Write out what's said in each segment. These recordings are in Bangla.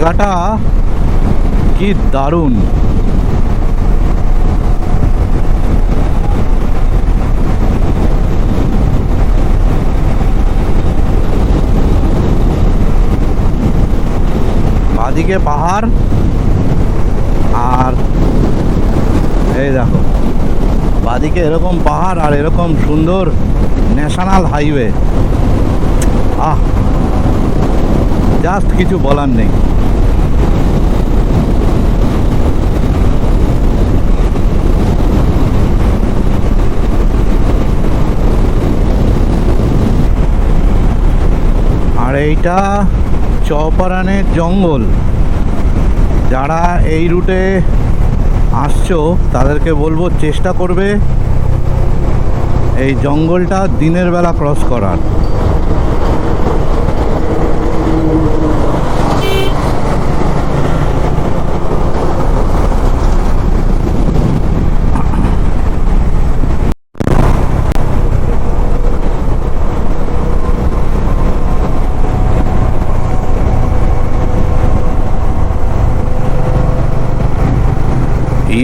জায়গাটা কি দারুণ। বাদিকে পাহাড় আর এই দেখো বাদিকে এরকম পাহাড় আর এরকম সুন্দর ন্যাশনাল হাইওয়ে। জাস্ট কিছু বলার নেই। আর এইটা চৌপারানের জঙ্গল। যারা এই রুটে আসছো তাদেরকে বলবো চেষ্টা করবে এই জঙ্গলটা দিনের বেলা ক্রস করার।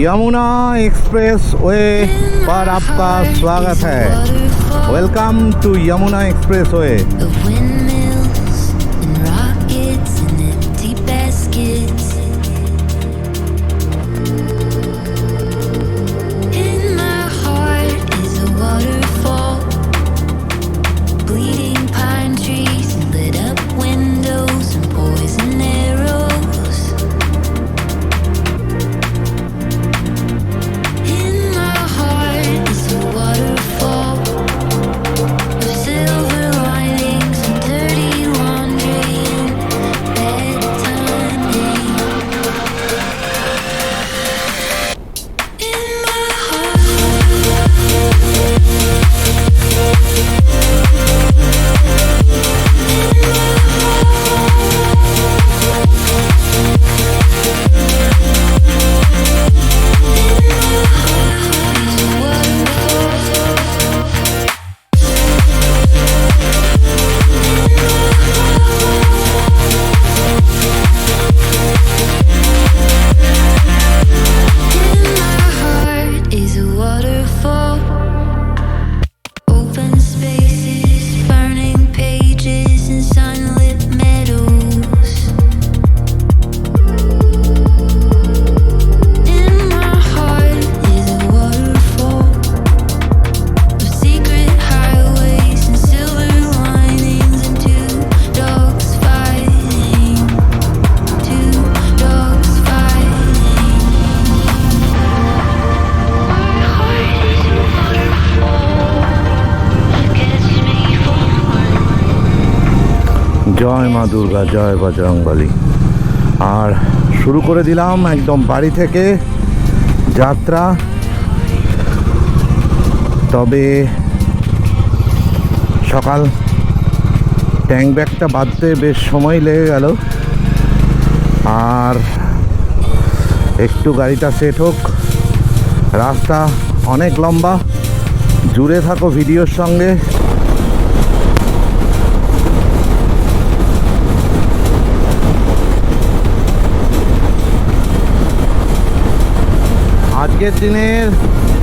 यमुना एक्सप्रेस वे पर आपका स्वागत है। Welcome to Yamuna expressway. জয় মা দুর্গা, জয় বজরংবলী। আর শুরু করে দিলাম একদম বাড়ি থেকে যাত্রা। তবে সকাল ট্যাঙ্ক ব্যাগটা বাঁধতে বেশ সময় লেগে গেল। আর একটু গাড়িটা সেট হোক। রাস্তা অনেক লম্বা, জুড়ে থাকো ভিডিওর সঙ্গে। আজকের দিনের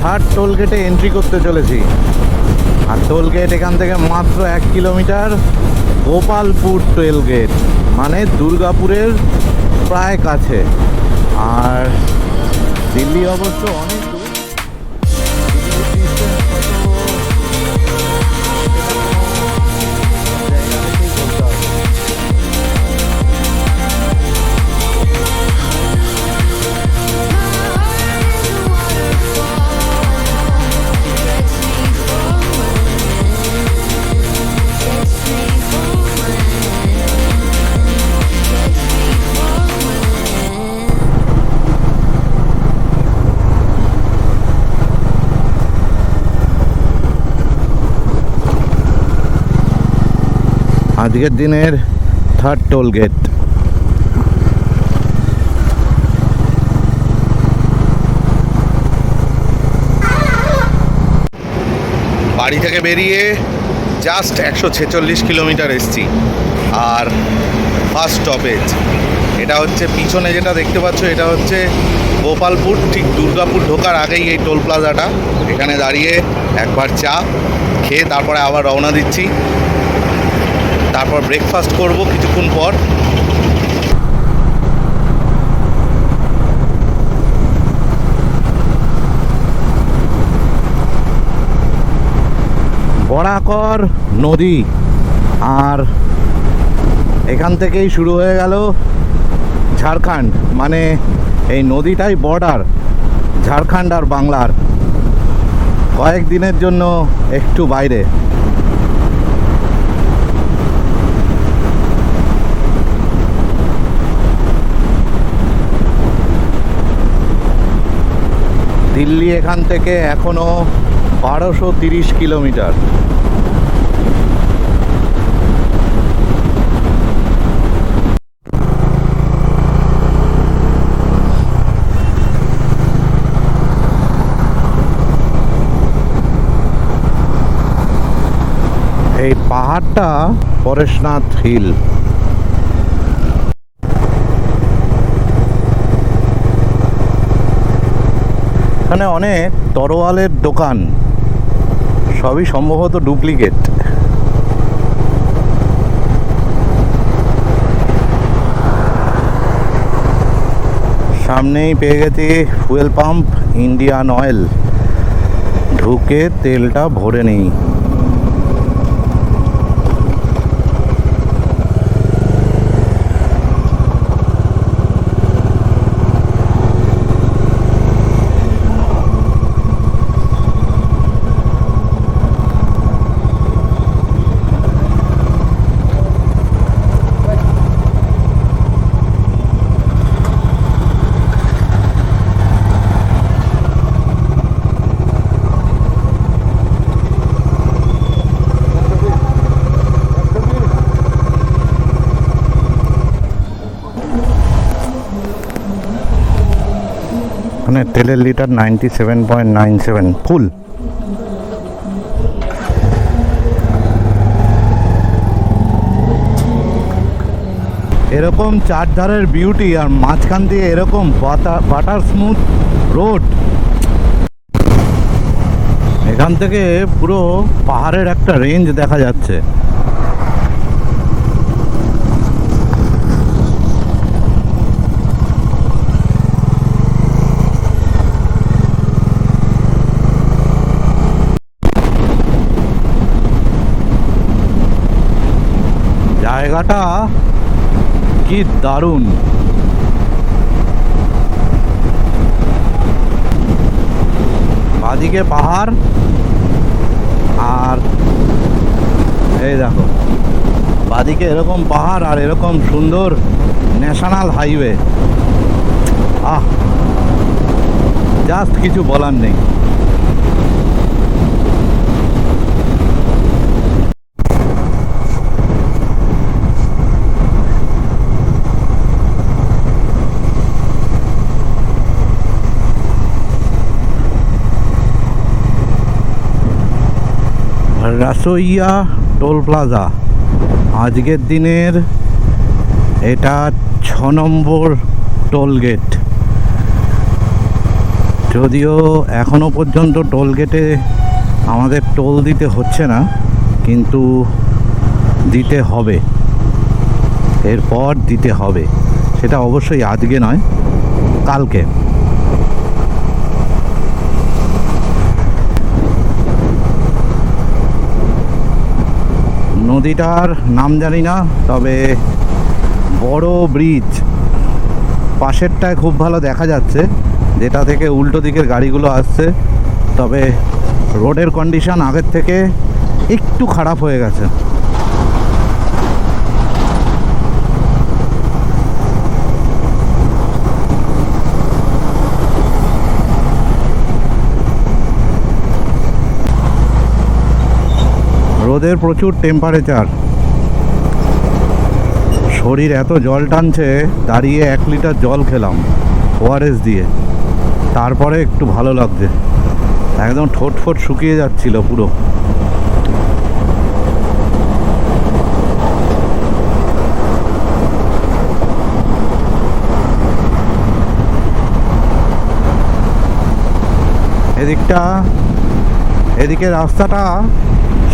থার্ড টোল গেটে এন্ট্রি করতে চলেছি। আর টোল গেট এখান থেকে মাত্র 1 কিলোমিটার। গোপালপুর টোল গেট মানে দুর্গাপুরের প্রায় কাছে। আর দিল্লি অবশ্য অনেক দূর। আজকের দিনের থার্ড টোল গেট। বাড়ি থেকে বেরিয়ে জাস্ট 146 কিলোমিটার এসছি। আর ফার্স্ট স্টপেজ এটা হচ্ছে পিছনে যেটা দেখতে পাচ্ছ, এটা হচ্ছে গোপালপুর, ঠিক দুর্গাপুর ঢোকার আগেই এই টোল প্লাজাটা। এখানে দাঁড়িয়ে একবার চা খেয়ে তারপরে আবার রওনা দিচ্ছি। তারপর ব্রেকফাস্ট করব কিছুক্ষণ পর। বরাকর নদী, আর এখান থেকেই শুরু হয়ে গেল ঝাড়খণ্ড। মানে এই নদীটাই বর্ডার ঝাড়খণ্ড আর বাংলার। কয়েকদিনের জন্য একটু বাইরে। দিল্লি এখান থেকে এখনো 1230 কিলোমিটার। এই পাহাড়টা পরেশনাথ হিল। এখানে অনেক তরোয়ালের দোকান, সবই সম্ভবত ডুপ্লিকেট। সামনেই পেয়ে গেছি ফুয়েল পাম্প, ইন্ডিয়ান অয়েল। ঢুকে তেলটা ভরে নিই। এখানে তেলের লিটার 97.97 ফুল। এরকম চারধারের বিউটি, আর মাঝখান দিয়ে এরকম বাটার স্মুথ রোড। এখান থেকে পুরো পাহাড়ের একটা রেঞ্জ দেখা যাচ্ছে। জায়গাটা কি দারুণ। বাদিকে পাহাড়, আর এই দেখো বাদিকে এরকম পাহাড় আর এরকম সুন্দর ন্যাশনাল হাইওয়ে। জাস্ট কিছু বলার নেই। রাসোইয়া টোল প্লাজা আজকের দিনের এটা 6 নম্বর টোল গেট। যদিও এখনো পর্যন্ত টোল গেটে আমাদের টোল দিতে হচ্ছে না, কিন্তু দিতে হবে, এরপর দিতে হবে। সেটা অবশ্যই আজকে নয়, কালকে। নদীটার নাম জানি না, তবে বড় ব্রিজ। পাশেরটায় খুব ভালো দেখা যাচ্ছে, যেটা থেকে উল্টো দিকের গাড়িগুলো আসছে। তবে রোডের কন্ডিশন আগের থেকে একটু খারাপ হয়ে গেছে। রোদের প্রচুর টেম্পারেচার, শরীর এত জল টানছে। দাঁড়িয়ে 1 লিটার জল খেলাম ওআরএস দিয়ে, তারপরে একটু ভালো লাগছে। একদম ঠোঁট ফোট শুকিয়ে যাচ্ছিল পুরো। দিকটা, এদিকে রাস্তাটা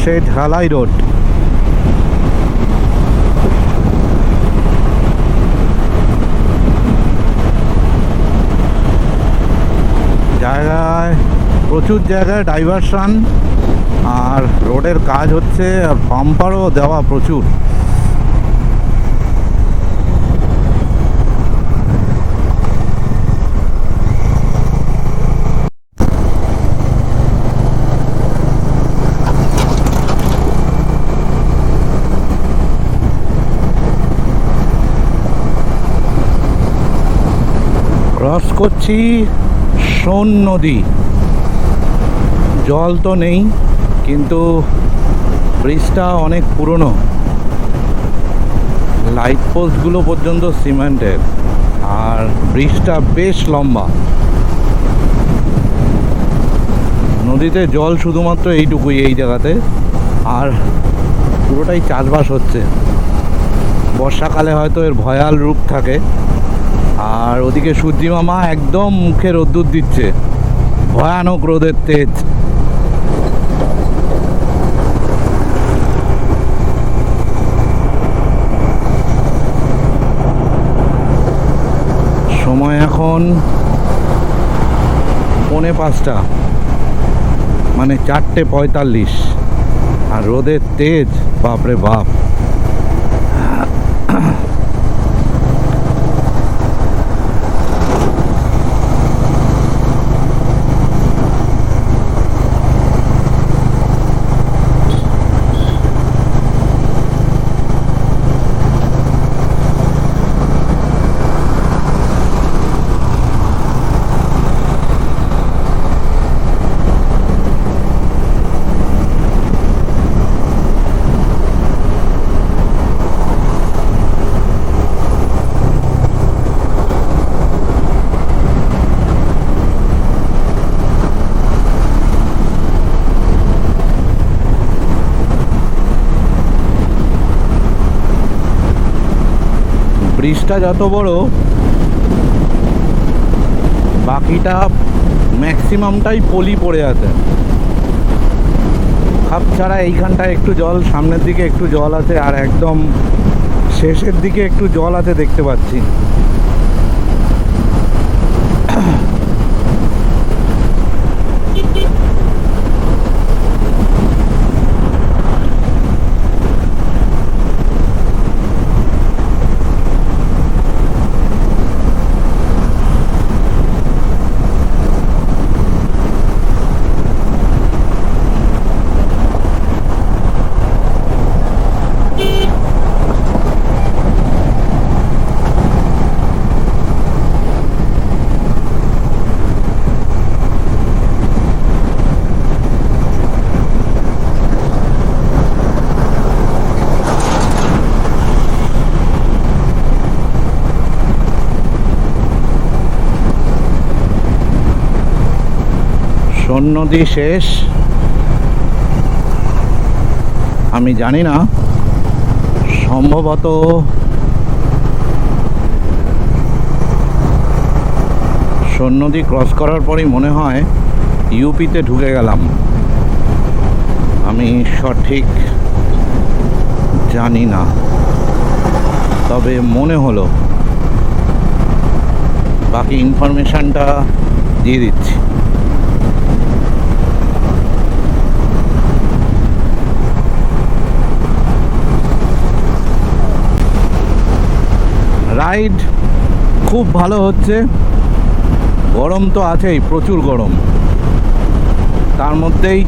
সেই ঢালাই রোড। জায়গায় প্রচুর জায়গায় ডাইভারশন, আর রোডের কাজ হচ্ছে, আর বাম্পারও দেওয়া প্রচুর। ক্রস করছি সোন নদী। জল তো নেই, কিন্তু ব্রিজটা অনেক পুরনো, লাইট পোস্টগুলো পর্যন্ত সিমেন্টের, আর ব্রিজটা বেশ লম্বা। নদীতে জল শুধুমাত্র এইটুকুই, এই জায়গাতে, আর পুরোটাই চাষবাস হচ্ছে। বর্ষাকালে হয়তো এর ভয়াল রূপ থাকে। আর ওদিকে সূর্যি মামা একদম মুখে রোদ্দুর দিচ্ছে, ভয়ানক রোদের তেজ। সময় এখন 4:45, মানে 4:45, আর রোদের তেজ বাপরে বাপ। ব্রিজটা যত বড়, বাকিটা ম্যাক্সিমামটাই পলি পড়ে আছে। খাপ ছাড়া এইখানটায় একটু জল, সামনের দিকে একটু জল আছে, আর একদম শেষের দিকে একটু জল আছে দেখতে পাচ্ছি। সোন নদী শেষ, আমি জানি না, সম্ভবত সোন নদী ক্রস করার পরেই মনে হয় ইউপিতে ঢুকে গেলাম। আমি সঠিক জানি না, তবে মনে হলো। বাকি ইনফরমেশনটা দিয়ে দিচ্ছি। রাইড খুব ভালো হচ্ছে। গরম তো আছেই, প্রচুর গরম, তার মধ্যেই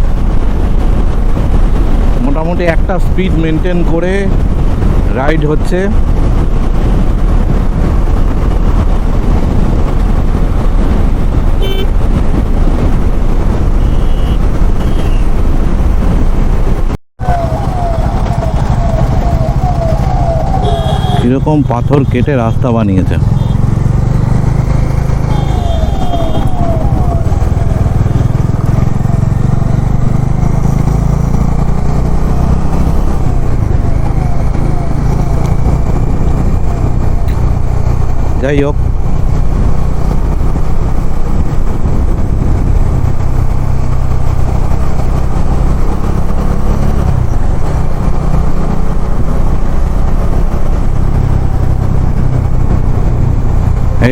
মোটামুটি একটা স্পিড মেনটেন করে রাইড হচ্ছে। কিরকম পাথর কেটে রাস্তা বানিয়েছে। যাই হোক,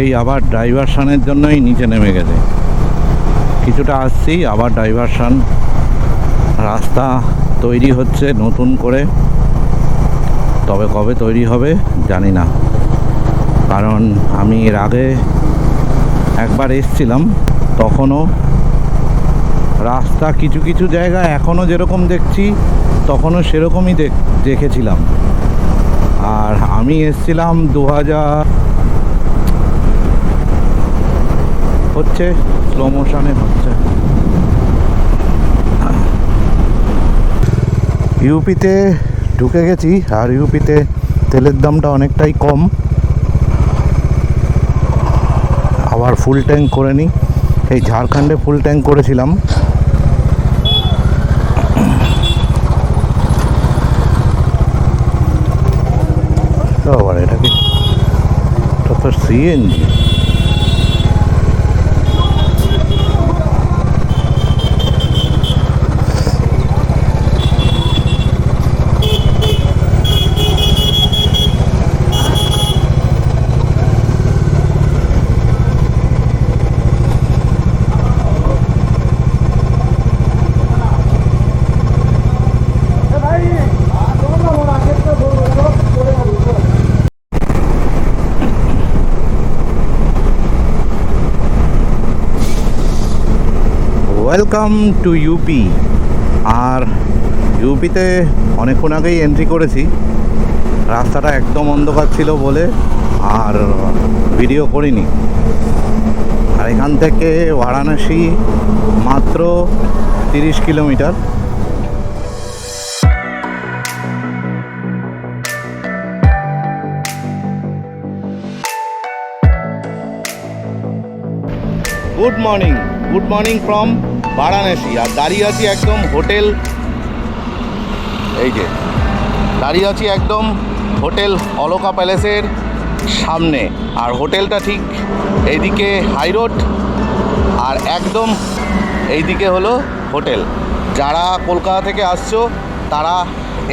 এই আবার ডাইভারশনের জন্যই নিচে নেমে গেছে। কিছুটা আসছি, আবার ডাইভারশন। রাস্তা তৈরি হচ্ছে নতুন করে, তবে কবে তৈরি হবে জানি না। কারণ আমি এর আগে একবার এসছিলাম, তখনও রাস্তা কিছু কিছু জায়গা এখনও যেরকম দেখছি তখনও সেরকমই দেখেছিলাম। আর আমি এসছিলাম 2000 হচ্ছে, স্লো মোশনে হচ্ছে। ইউপিতে ঢুকে গেছি, আর ইউপিতে তেলের দামটা অনেকটাই কম। আবার ফুল ট্যাঙ্ক করে নিই। এই ঝাড়খণ্ডে ফুল ট্যাঙ্ক করেছিলাম। তো আবার এটা কি, এটা তো সিএনজি। Welcome to UP. আর ইউপিতে অনেকক্ষণ আগেই এন্ট্রি করেছি। রাস্তাটা একদম অন্ধকার ছিল বলে আর ভিডিও করিনি। আর এখান থেকে বারাণসী মাত্র 30 kilometre. Good morning from Varanasi. আর দাঁড়িয়ে আছি একদম হোটেল, এই যে দাঁড়িয়ে আছি একদম হোটেল অলোকা প্যালেসের সামনে। আর হোটেলটা ঠিক এইদিকে হাই রোড, আর একদম এইদিকে হলো হোটেল। যারা কলকাতা থেকে আসছো তারা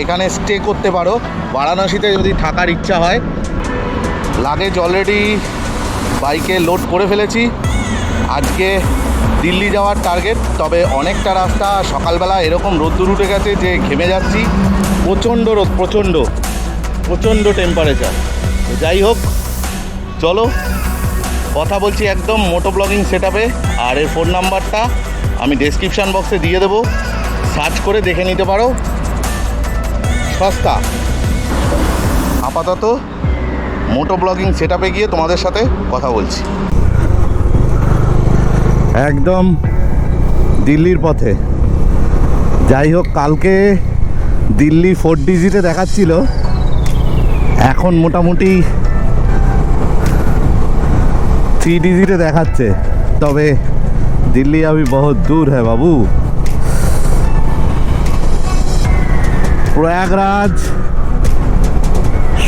এখানে স্টে করতে পারো বারাণসীতে যদি থাকার ইচ্ছা হয়। লাগেজ অলরেডি বাইকে লোড করে ফেলেছি। আজকে দিল্লি যাওয়ার টার্গেট, তবে অনেকটা রাস্তা সকালবেলা এরকম রোদ্দুর উঠে গেছে যে ঘেমে যাচ্ছি। প্রচণ্ড রোদ, প্রচণ্ড টেম্পারেচার। যাই হোক, চলো কথা বলছি একদম মোটো ব্লগিং সেটআপে। আর এর ফোন নাম্বারটা আমি ডেসক্রিপশান বক্সে দিয়ে দেবো, সার্চ করে দেখে নিতে পারো, সস্তা। আপাতত মোটো ব্লগিং সেটআপে গিয়ে তোমাদের সাথে কথা বলছি। একদম দিল্লির পথে। যাই হোক, কালকে দিল্লি 4 ডিজিটে দেখাচ্ছিল, এখন মোটামুটি 3 ডিজিটে দেখাচ্ছে। তবে দিল্লি अभी बहुत दूर है बाबू। প্রয়াগরাজ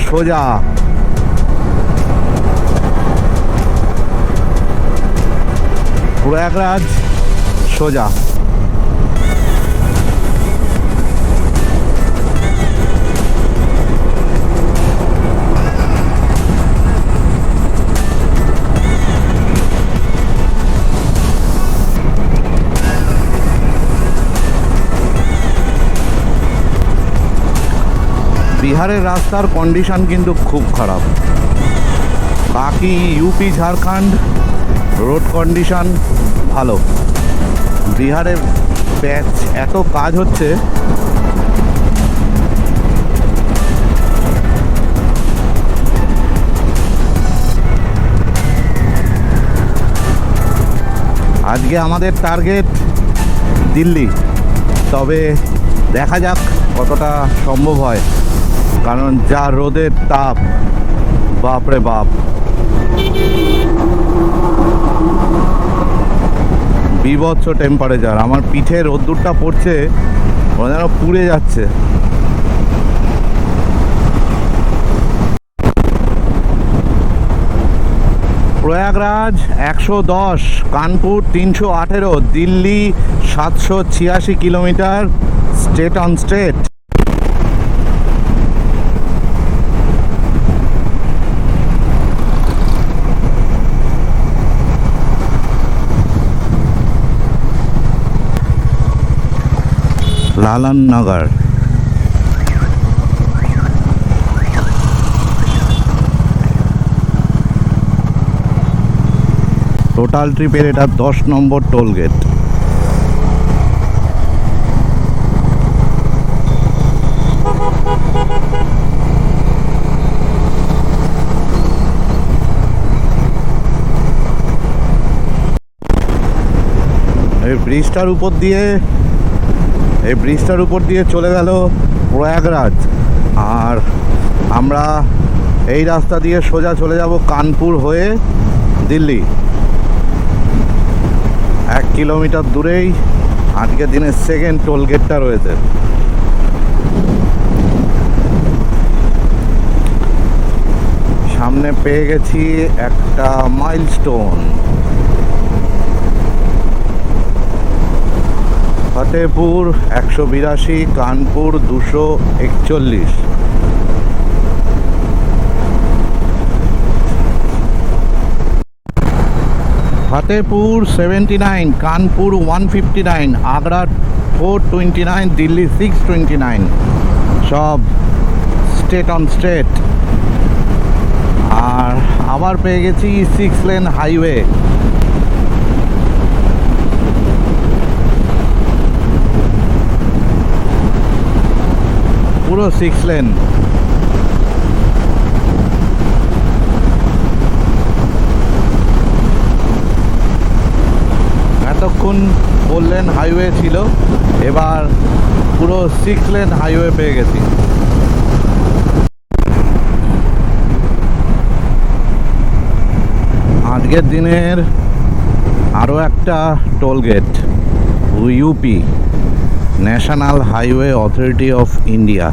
সোজা, প্রয়াগরাজ সোজা। বিহারের রাস্তার কন্ডিশন কিন্তু খুব খারাপ। বাকি ইউপি ঝাড়খণ্ড রোড কন্ডিশন ভালো। বিহারের প্যাচ এত কাজ হচ্ছে, আজকে আমাদের টার্গেট দিল্লি। তবে দেখা যাক কতটা সম্ভব হয়, কারণ যা রোদের তাপ, বাপরে বাপ। বিভৎস টেম্পারেচার। আমার পিঠে রোদ্দুরটা পড়ছে, ওরা যেন পুড়ে যাচ্ছে। Prayagraj 110, Kanpur 318, Delhi 786 kilometre state on state. Lalon Nagar. Total ট্রিপের এটা 10 নম্বর টোল গেট। এই ব্রিজটার উপর দিয়ে চলে গেল প্রয়াগরাজ, আর আমরা এই রাস্তা দিয়ে সোজা চলে যাব কানপুর হয়ে দিল্লি। 1 কিলোমিটার দূরেই আজকের দিনের সেকেন্ড টোল গেটটা রয়েছে। সামনে পেয়ে গেছি একটা মাইলস্টোন, ফতেহপুর 182, কানপুর 241। ফতেহপুর 79, কানপুর 159, আগ্রা 429, দিল্লি 629, সব স্টেট অন স্টেট। আর আবার পেয়ে গেছি 6 লেন হাইওয়ে। পুরো 6 লেন। এতক্ষণ 4 লেন হাইওয়ে ছিল, এবার পুরো 6 লেন হাইওয়ে পেয়ে গেছি। আজকের দিনের আরও একটা toll gate, UP national highway authority of India.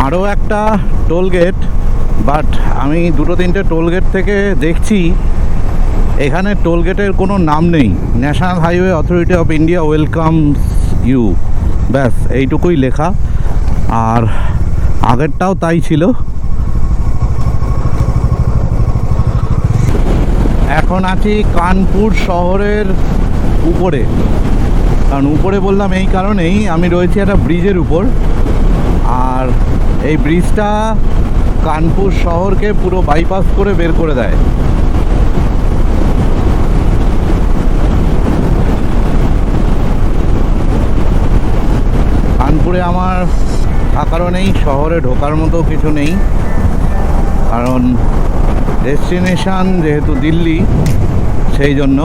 আরও একটা টোল গেট, বাট আমি 2-3টে টোল গেট থেকে দেখছি এখানে টোল গেটের কোনো নাম নেই। National highway authority of India welcomes you, ব্যাস এইটুকুই লেখা। আর আগেরটাও তাই ছিল। এখন আছি কানপুর শহরের উপরে। কারণ উপরে বললাম এই কারণেই, আমি রয়েছি একটা ব্রিজের উপর, আর এই ব্রিজটা কানপুর শহরকে পুরো বাইপাস করে বের করে দেয়। কানপুরে আমার থাকারও নেই, শহরে ঢোকার মতো কিছু নেই, কারণ ডেস্টিনেশন যেহেতু দিল্লি, সেই জন্য।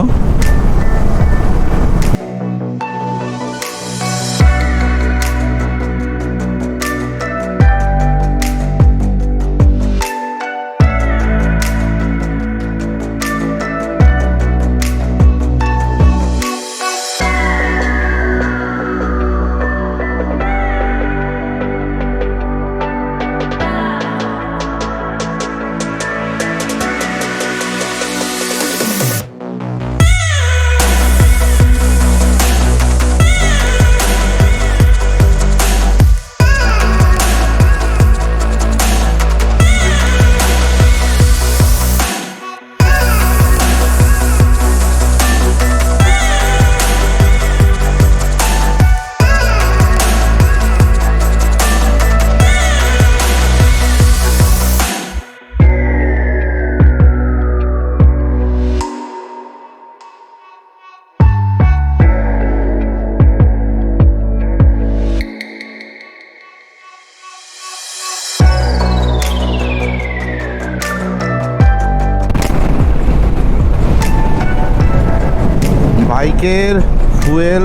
বাইকের ফুয়েল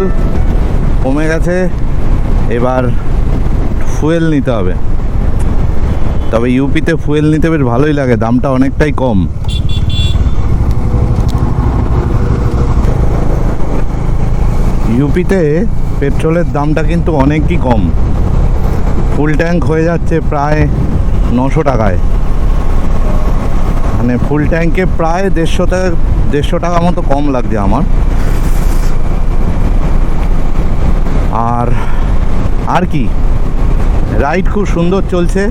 কমে গেছে, এবার ফুয়েল নিতে হবে। তবে ইউপিতে ফুয়েল নিতে বেশ ভালোই লাগে, দামটা অনেকটাই কম। ইউপিতে পেট্রোলের দামটা কিন্তু অনেকই কম। ফুল ট্যাঙ্ক হয়ে যাচ্ছে প্রায় 900 টাকায়, মানে ফুল ট্যাঙ্কে প্রায় 150 টাকা মতো কম লাগছে আমার। আর আর কি রাইড খুব সুন্দর চলছে।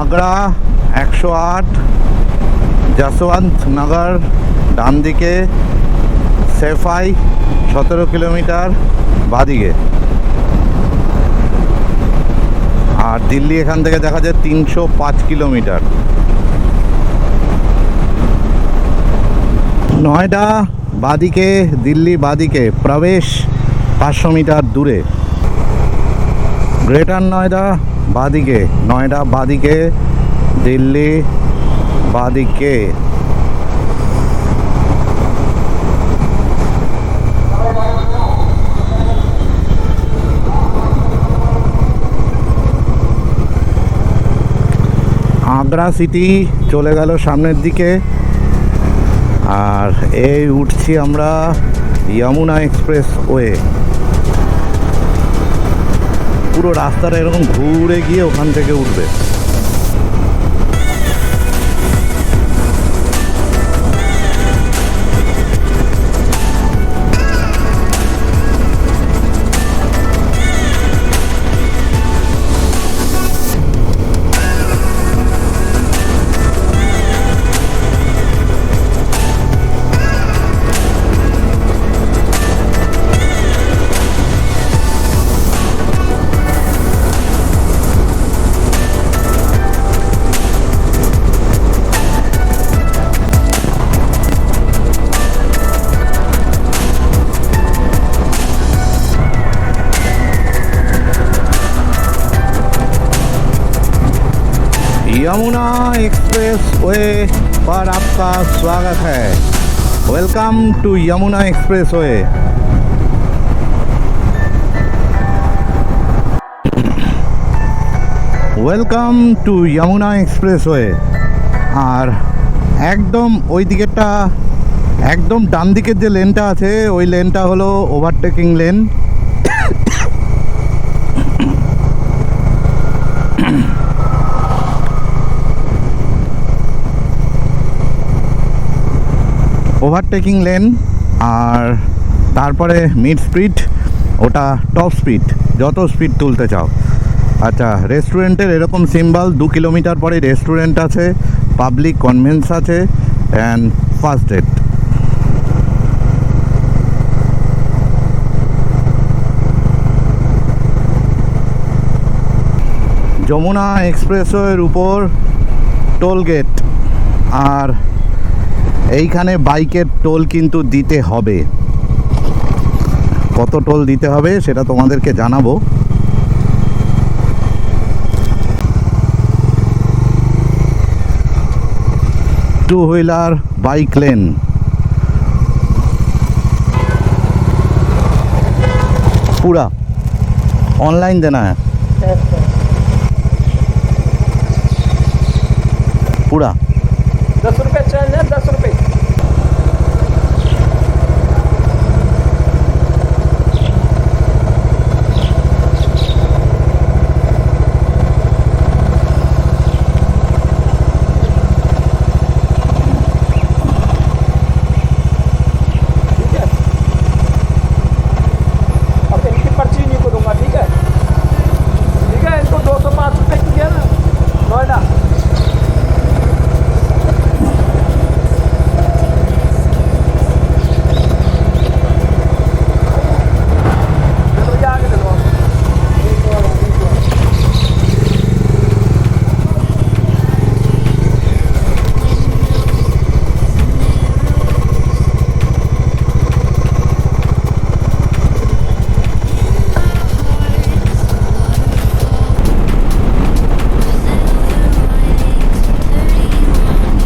আগ্রা 108, যশবন্ত নগর ডান দিকে, সেফাই 17 কিলোমিটার বাদিকে। আর দিল্লি এখান থেকে দেখা যায় 305 কিলোমিটার। নয়ডা বাদিকে, দিল্লি বাদিকে, প্রবেশ 500 মিটার দূরে। গ্রেটার নয়ডা বাদিকে, নয়ডা বাদিকে, দিল্লি বাদিকে। আগ্রা সিটি চলে গেল সামনের দিকে। আর এই উঠছি আমরা যমুনা এক্সপ্রেস ওয়ে। পুরো রাস্তাটা এরকম ঘুরে গিয়ে ওখান থেকে উঠবে। यमुना एक्सप्रेस वे पर आपका स्वागत है। Welcome to Yamuna expressway. Welcome to Yamuna expressway. আর একদম ওই দিকেরটা, একদম ডান দিকের যে লেনটা আছে ওই লেনটা হলো ওভারটেকিং লেন। Overtaking lane. আর তারপরে মিড স্পিড, ওটা টপ স্পিড, যত স্পিড তুলতে চাও। আচ্ছা, রেস্টুরেন্টের এরকম সিম্বল, 2 কিলোমিটার পরে রেস্টুরেন্ট আছে, পাবলিক কনভেন্স আছে অ্যান্ড ফার্স্ট এড। যমুনা এক্সপ্রেসওয়ের উপর টোল গেট। আর এইখানে বাইকের টোল কিন্তু দিতে হবে। কত টোল দিতে হবে সেটা তোমাদেরকে জানাবো। टू व्हीलर बाइक लेन। पूरा ऑनलाइन देना है पूरा। 10 रुपये चेंज है, 10 रुपये।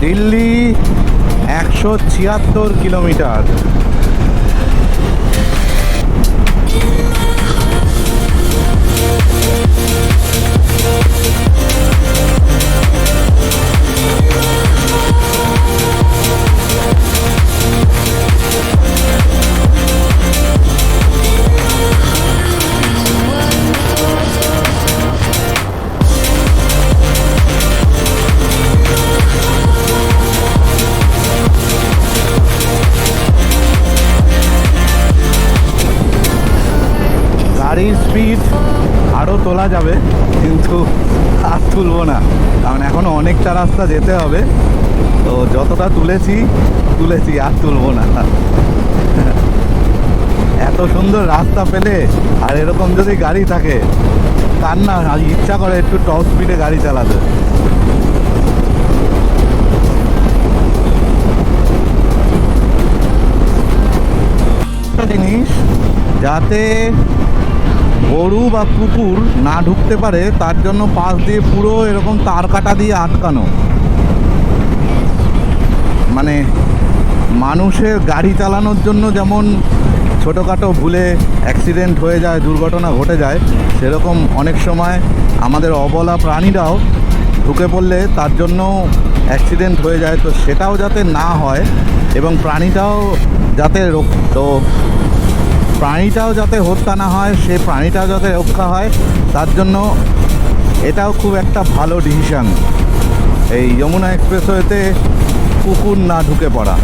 দিল্লি 176 কিলোমিটার।10 গাড়ির স্পিড আরও তোলা যাবে, কিন্তু আর তুলবো না, কারণ এখনও অনেকটা রাস্তা যেতে হবে। তো যতটা তুলেছি আর তুলবো না। এত সুন্দর রাস্তা পেলে আর এরকম যদি গাড়ি থাকে, কার না ইচ্ছা করে একটু টপ স্পিডে গাড়ি চালাতে। একটা জিনিস, যাতে গরু বা কুকুর না ঢুকতে পারে তার জন্য পাশ দিয়ে পুরো এরকম তার কাটা দিয়ে আটকানো। মানে মানুষের গাড়ি চালানোর জন্য যেমন ছোটোখাটো ভুলে অ্যাক্সিডেন্ট হয়ে যায়, দুর্ঘটনা ঘটে যায়, সেরকম অনেক সময় আমাদের অবলা প্রাণীরাও ঢুকে পড়লে তার জন্য অ্যাক্সিডেন্ট হয়ে যায়। তো সেটাও যাতে না হয় এবং প্রাণীটাও যাতে প্রাণীটাও যাতে হত্যা না হয়, সে প্রাণীটাও যাতে রক্ষা হয়, তার জন্য এটাও খুব একটা ভালো ডিসিশন, এই যমুনা এক্সপ্রেসওয়েতে কুকুর না ঢুকে পড়া।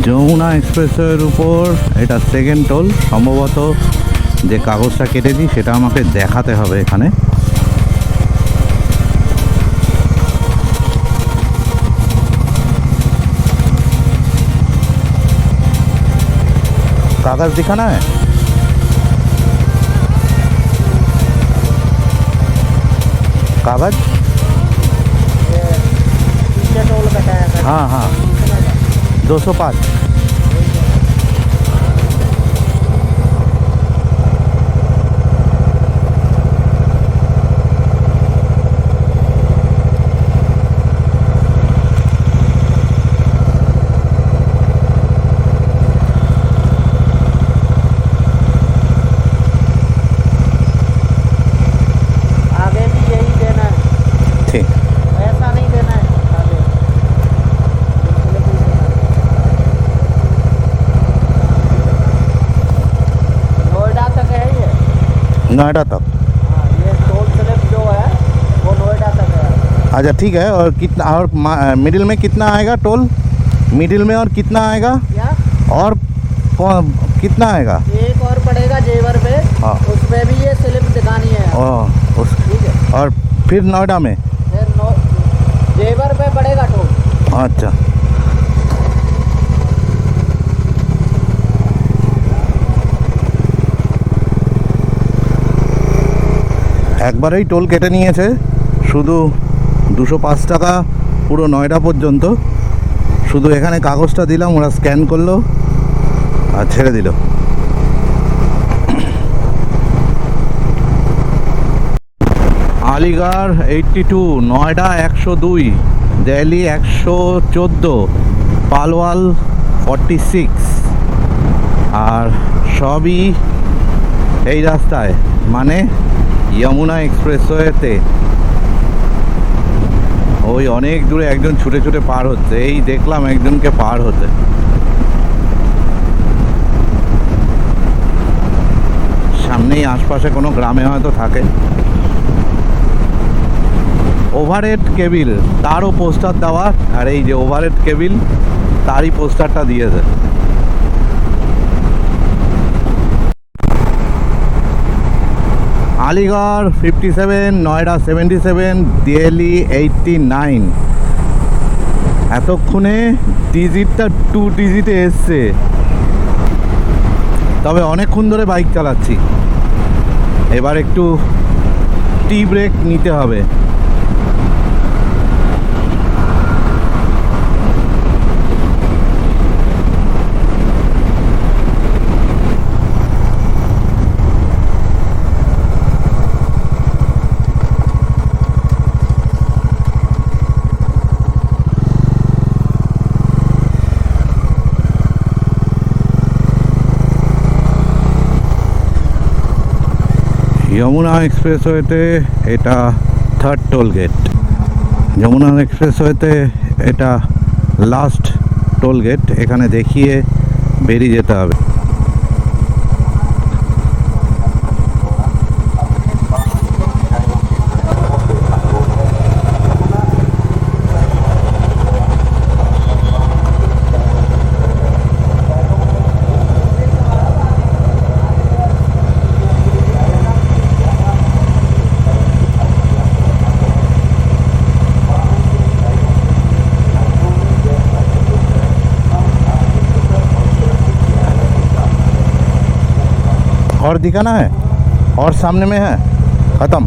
যমুনা এক্সপ্রেসওয়ের উপর এটা সেকেন্ড টোল। সম্ভবত যে কাগজটা কেটেছি সেটা আমাকে দেখাতে হবে এখানে। कागज दिखाना है? कागज? हाँ हाँ 205। नोएडा तक? ये टोल स्लिप जो है वो नोएडा तक है। अच्छा ठीक है। और कितना, और मिडिल में कितना आएगा टोल? मिडिल में और कितना आएगा? क्या? और कितना आएगा? एक और पड़ेगा जेवर पे। हाँ। उसमें भी ये स्लिप दिखानी है। ठीक है। और फिर नोएडा में फिर जेवर पे पड़ेगा टोल। अच्छा। একবারেই টোল কেটে নিয়েছে, শুধু 205 টাকা পুরো নয়ডা পর্যন্ত। শুধু এখানে কাগজটা দিলাম, ওরা স্ক্যান করলো আর ছেড়ে দিল। আলিগড় 82, নয়ডা 102, দিল্লি 114, পালওয়াল 46, আর সবই এই রাস্তায়, মানে যমুনা এক্সপ্রেসওয়েতে। ওই অনেক দূরে একজন ছুটে ছুটে পার হচ্ছে, এই দেখলাম একজনকে পার হতে। সামনেই আশপাশে কোনো গ্রামে হয়তো থাকে। ওভারহেড কেবিল, তারও পোস্টার দেওয়া, আর এই যে ওভারহেড কেবিল তারই পোস্টারটা দিয়েছে। আলিগড় 57, নয়ডা 77, দিল্লি 89। এতক্ষণে ডিজিটটা 2 ডিজিটে এসছে, তবে অনেকক্ষণ ধরে বাইক চালাচ্ছি, এবার একটু টি ব্রেক নিতে হবে। যমুনা এক্সপ্রেসওয়েতে এটা 3rd টোল গেট। যমুনা এক্সপ্রেসওয়েতে এটা লাস্ট টোল গেট, এখানে দেখিয়ে বেরিয়ে যেতে হবে। और दिखाना है और सामने में है ख़त्म।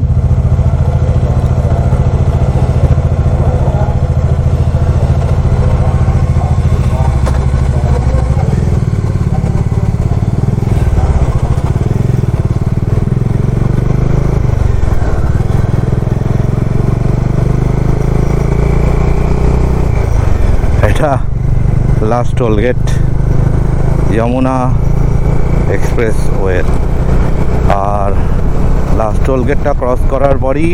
এটা last toll gate Yamuna express ওয়ের। আর লাস্ট টোল গেটটা ক্রস করার পরই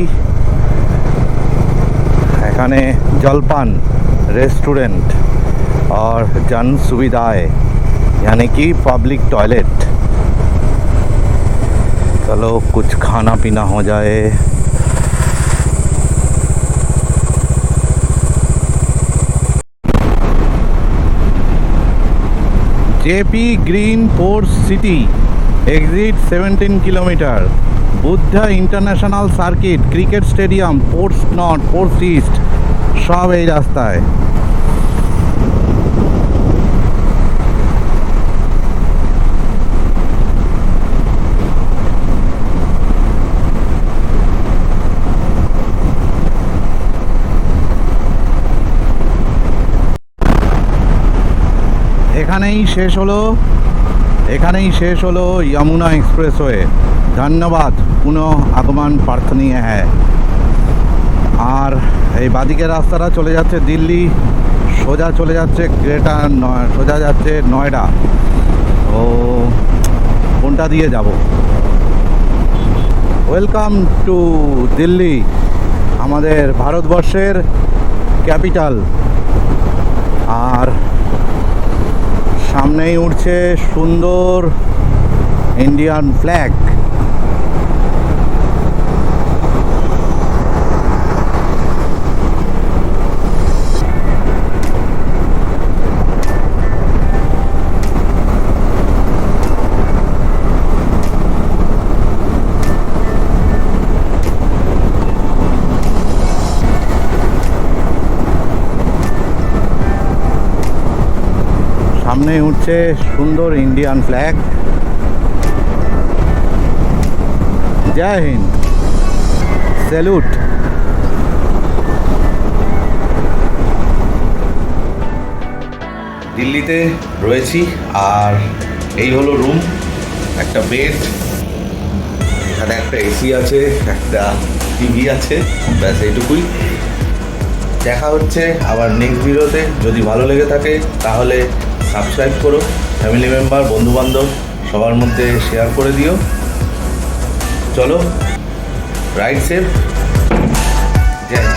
এখানে जलपान रेस्टोरेंट और जन सुविधाएं यानी कि पब्लिक टॉयलेट। चलो कुछ खाना पीना हो जाए। JP green port city exit 17 kilometre Buddha international circuit cricket stadium ports north ports east सब এই রাস্তায়। এখানেই শেষ হলো यमुना एक्सप्रेसवे। धन्यवाद पुनः आगमन प्रार्थनीय है। আর এই বাদিকে রাস্তাটা চলে যাচ্ছে দিল্লি, সোজা চলে যাচ্ছে সোজা যাচ্ছে নয়ডা। তো কোনটা দিয়ে যাব? ওয়েলকাম টু দিল্লি, আমাদের ভারতবর্ষের ক্যাপিটাল। আর সামনেই উঠছে সুন্দর ইন্ডিয়ান ফ্ল্যাগ। সামনে উঠছে সুন্দর ইন্ডিয়ান ফ্ল্যাগ। জয় হিন্দ, স্যালুট। দিল্লিতে রয়েছি আর এই হলো রুম। একটা বেড, এখানে একটা এসি আছে, একটা টিভি আছে, ব্যাস এইটুকুই। দেখা হচ্ছে আবার নেক্সট ভিডিওতে। যদি ভালো লেগে থাকে তাহলে সাবস্ক্রাইব করো, ফ্যামিলি মেম্বার বন্ধুবান্ধব সবার মধ্যে শেয়ার করে দিও। চলো রাইড সেফ, জয়।